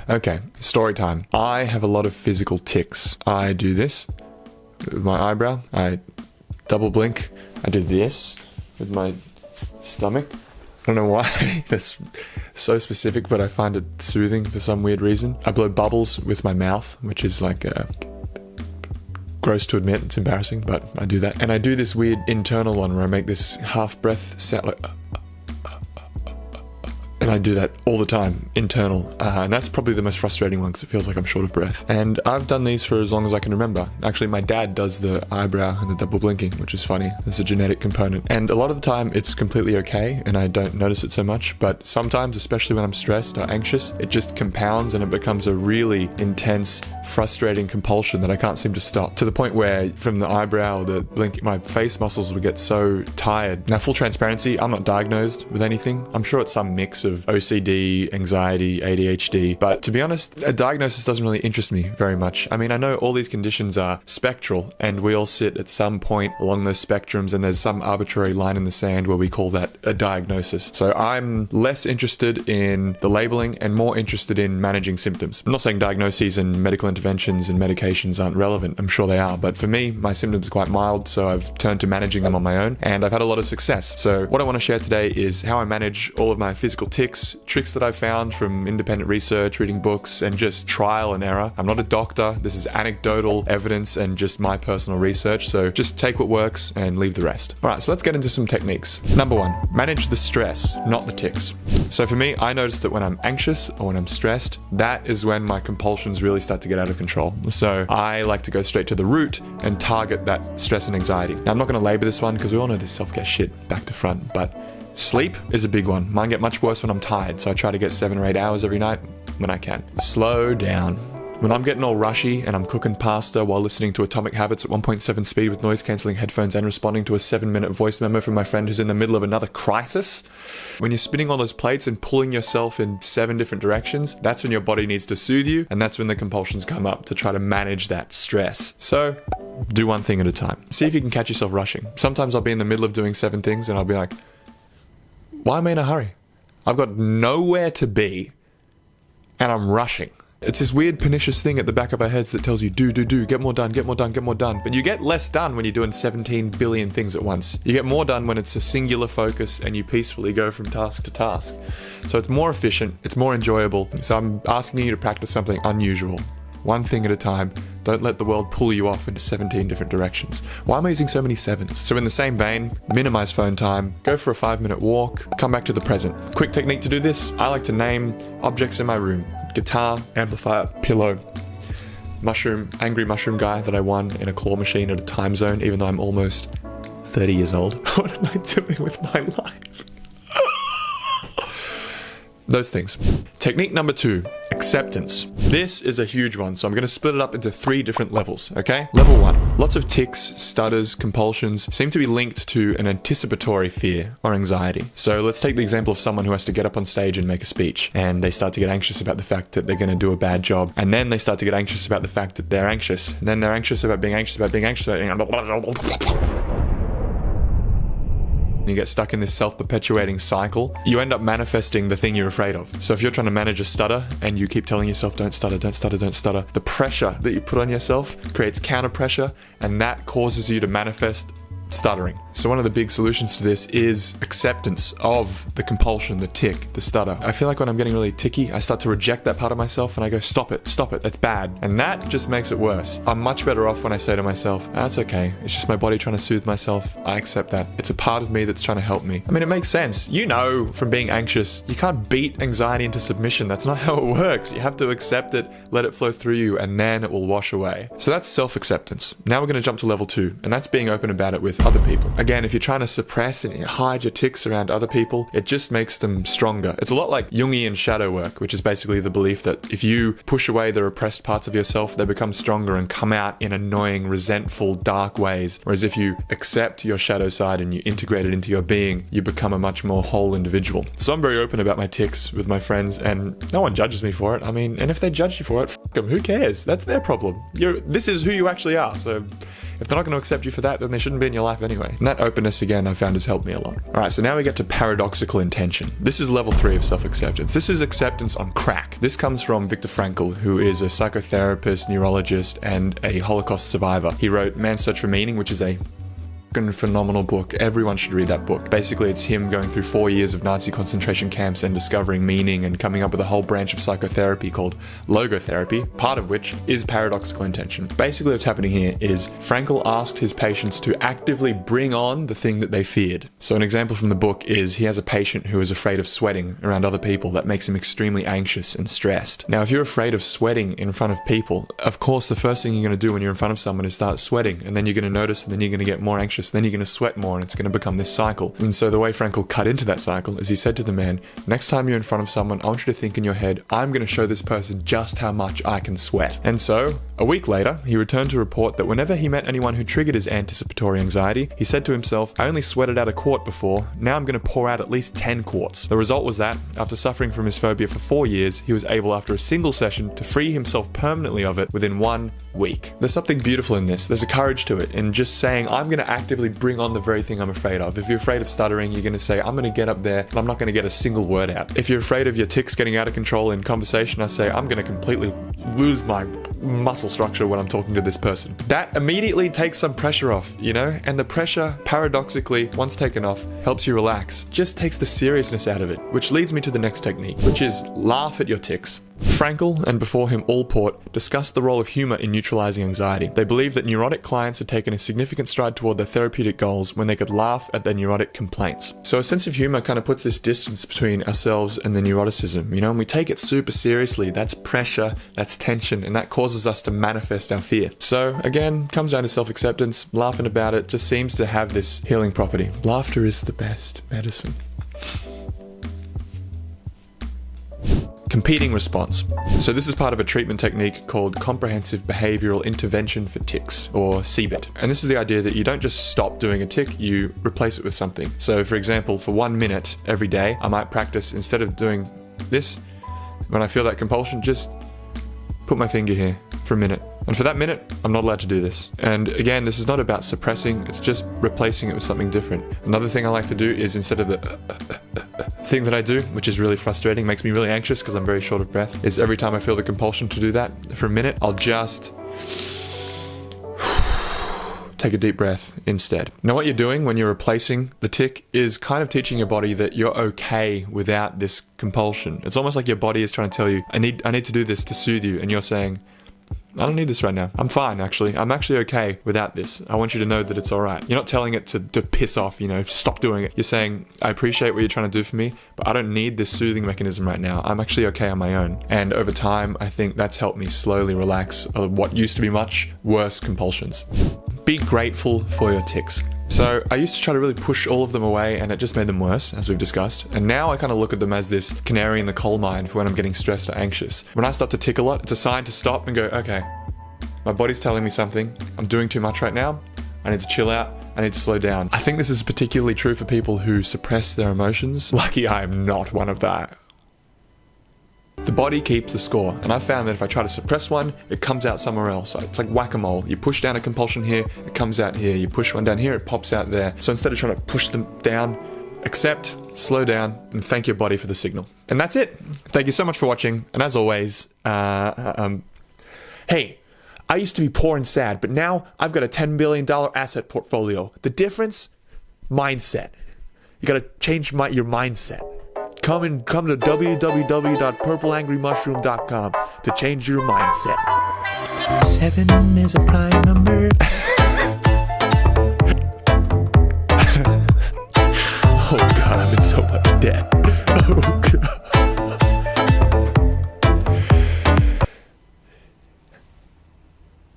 Okay, story time. I have a lot of physical tics. I do this with my eyebrow. I double blink. I do this with my stomach. I don't know why that's so specific, but I find it soothing for some weird reason. I blow bubbles with my mouth, which is like gross to admit. It's embarrassing, but I do that. And I do this weird internal one where I make this half breath sound like and I do that all the time, internal. And that's probably the most frustrating one because it feels like I'm short of breath. And I've done these for as long as I can remember. Actually, my dad does the eyebrow and the double blinking, which is funny. There's a genetic component. And a lot of the time it's completely okay and I don't notice it so much. But sometimes, especially when I'm stressed or anxious, it just compounds and it becomes a really intense, frustrating compulsion that I can't seem to stop. To the point where from the eyebrow or the blink, my face muscles would get so tired. Now, full transparency, I'm not diagnosed with anything. I'm sure it's some mix of OCD, anxiety, ADHD, but to be honest, a diagnosis doesn't really interest me very much. I mean, I know all these conditions are spectral and we all sit at some point along those spectrums and there's some arbitrary line in the sand where we call that a diagnosis. So I'm less interested in the labeling and more interested in managing symptoms. I'm not saying diagnoses and medical interventions and medications aren't relevant. I'm sure they are, but for me, my symptoms are quite mild, so I've turned to managing them on my own and I've had a lot of success. So what I want to share today is how I manage all of my physical tics, tricks that I've found from independent research, reading books, and just trial and error. I'm not a doctor. This is anecdotal evidence and just my personal research. So just take what works and leave the rest. All right, so let's get into some techniques. Number one, manage the stress, not the tics. So for me, I notice that when I'm anxious or when I'm stressed, that is when my compulsions really start to get out of control. So I like to go straight to the root and target that stress and anxiety. Now, I'm not going to labor this one because we all know this self-care shit back to front, but sleep is a big one. Mine get much worse when I'm tired, so I try to get 7 or 8 hours every night when I can. Slow down. When I'm getting all rushy and I'm cooking pasta while listening to Atomic Habits at 1.7 speed with noise-cancelling headphones and responding to a 7-minute voice memo from my friend who's in the middle of another crisis, when you're spinning all those plates and pulling yourself in 7 different directions, that's when your body needs to soothe you, and that's when the compulsions come up to try to manage that stress. So, do one thing at a time. See if you can catch yourself rushing. Sometimes I'll be in the middle of doing 7 things and I'll be like, why am I in a hurry? I've got nowhere to be and I'm rushing. It's this weird pernicious thing at the back of our heads that tells you, do, get more done, get more done, get more done. But you get less done when you're doing 17 billion things at once. You get more done when it's a singular focus and you peacefully go from task to task. So it's more efficient, it's more enjoyable. So I'm asking you to practice something unusual. One thing at a time. Don't let the world pull you off into 17 different directions. Why am I using so many 7s? So in the same vein, minimize phone time, go for a 5-minute walk, come back to the present. Quick technique to do this, I like to name objects in my room. Guitar, amplifier, pillow, mushroom, angry mushroom guy that I won in a claw machine at a time zone, even though I'm almost 30 years old. What am I doing with my life? Those things. Technique number 2, acceptance. This is a huge one, so I'm going to split it up into 3 different levels, okay? Level 1. Lots of tics, stutters, compulsions seem to be linked to an anticipatory fear or anxiety. So let's take the example of someone who has to get up on stage and make a speech, and they start to get anxious about the fact that they're going to do a bad job, and then they start to get anxious about the fact that they're anxious, and then they're anxious about being anxious about being anxious you get stuck in this self-perpetuating cycle, you end up manifesting the thing you're afraid of. So if you're trying to manage a stutter and you keep telling yourself, don't stutter, don't stutter, don't stutter, the pressure that you put on yourself creates counter pressure, and that causes you to manifest stuttering. So one of the big solutions to this is acceptance of the compulsion, the tic, the stutter. I feel like when I'm getting really ticky, I start to reject that part of myself and I go, stop it, that's bad. And that just makes it worse. I'm much better off when I say to myself, that's okay, it's just my body trying to soothe myself, I accept that. It's a part of me that's trying to help me. I mean, it makes sense. You know from being anxious, you can't beat anxiety into submission. That's not how it works. You have to accept it, let it flow through you, and then it will wash away. So that's self-acceptance. Now we're going to jump to level 2, and that's being open about it with other people. Again, if you're trying to suppress and hide your tics around other people, it just makes them stronger. It's a lot like Jungian shadow work, which is basically the belief that if you push away the repressed parts of yourself, they become stronger and come out in annoying, resentful, dark ways. Whereas if you accept your shadow side and you integrate it into your being, you become a much more whole individual. So I'm very open about my tics with my friends, and no one judges me for it. I mean, and if they judge you for it, f them, who cares? That's their problem. This is who you actually are, so If they're not going to accept you for that, then they shouldn't be in your life anyway. And that openness, again, I found has helped me a lot. Alright, so now we get to paradoxical intention. This is level 3 of self-acceptance. This is acceptance on crack. This comes from Viktor Frankl, who is a psychotherapist, neurologist, and a Holocaust survivor. He wrote Man's Search for Meaning, which is a phenomenal book. Everyone should read that book. Basically, it's him going through 4 years of Nazi concentration camps and discovering meaning and coming up with a whole branch of psychotherapy called logotherapy, part of which is paradoxical intention. Basically, what's happening here is Frankl asked his patients to actively bring on the thing that they feared. So an example from the book is he has a patient who is afraid of sweating around other people. That makes him extremely anxious and stressed. Now, if you're afraid of sweating in front of people, of course, the first thing you're going to do when you're in front of someone is start sweating, and then you're going to notice, and then you're going to get more anxious. Then you're going to sweat more, and it's going to become this cycle. And so the way Frankl cut into that cycle is he said to the man, next time you're in front of someone, I want you to think in your head, I'm going to show this person just how much I can sweat. And so a week later, he returned to report that whenever he met anyone who triggered his anticipatory anxiety, he said to himself, I only sweated out a quart before, now I'm going to pour out at least 10 quarts. The result was that, after suffering from his phobia for 4 years, he was able after a single session to free himself permanently of it within 1 week. There's something beautiful in this. There's a courage to it in just saying, I'm going to actively bring on the very thing I'm afraid of. If you're afraid of stuttering, you're going to say, I'm going to get up there and I'm not going to get a single word out. If you're afraid of your tics getting out of control in conversation, I say, I'm going to completely lose my muscle structure when I'm talking to this person. That immediately takes some pressure off, you know? And the pressure, paradoxically, once taken off, helps you relax. Just takes the seriousness out of it, which leads me to the next technique, which is laugh at your tics. Frankl, and before him Allport, discussed the role of humor in neutralizing anxiety. They believe that neurotic clients had taken a significant stride toward their therapeutic goals when they could laugh at their neurotic complaints. So a sense of humor kind of puts this distance between ourselves and the neuroticism, you know, and we take it super seriously. That's pressure, that's tension, and that causes us to manifest our fear. So again, comes down to self-acceptance. Laughing about it just seems to have this healing property. Laughter is the best medicine. Competing response. So this is part of a treatment technique called Comprehensive Behavioral Intervention for Tics, or CBIT. And this is the idea that you don't just stop doing a tic, you replace it with something. So for example, for 1 minute every day, I might practice, instead of doing this, when I feel that compulsion, just put my finger here for a minute. And for that minute, I'm not allowed to do this. And again, this is not about suppressing, it's just replacing it with something different. Another thing I like to do is, instead of the thing that I do, which is really frustrating, makes me really anxious because I'm very short of breath, is every time I feel the compulsion to do that for a minute, I'll just take a deep breath instead. Now what you're doing when you're replacing the tic is kind of teaching your body that you're okay without this compulsion. It's almost like your body is trying to tell you, I need to do this to soothe you, and you're saying, I don't need this right now. I'm fine, actually. I'm actually okay without this. I want you to know that it's alright. You're not telling it to piss off, you know, stop doing it. You're saying, I appreciate what you're trying to do for me, but I don't need this soothing mechanism right now. I'm actually okay on my own. And over time, I think that's helped me slowly relax what used to be much worse compulsions. Be grateful for your tics. So I used to try to really push all of them away, and it just made them worse, as we've discussed. And now I kind of look at them as this canary in the coal mine for when I'm getting stressed or anxious. When I start to tic a lot, it's a sign to stop and go, okay, my body's telling me something. I'm doing too much right now. I need to chill out. I need to slow down. I think this is particularly true for people who suppress their emotions. Lucky I am not one of that. The body keeps the score, and I've found that if I try to suppress one, it comes out somewhere else. It's like whack-a-mole. You push down a compulsion here, it comes out here. You push one down here, it pops out there. So instead of trying to push them down, accept, slow down, and thank your body for the signal. And that's it. Thank you so much for watching, and as always, hey, I used to be poor and sad, but now I've got a $10 billion asset portfolio. The difference? Mindset. You gotta change your mindset. Come to www.purpleangrymushroom.com to change your mindset. 7 is a prime number. Oh God, I'm in so much debt. Oh God.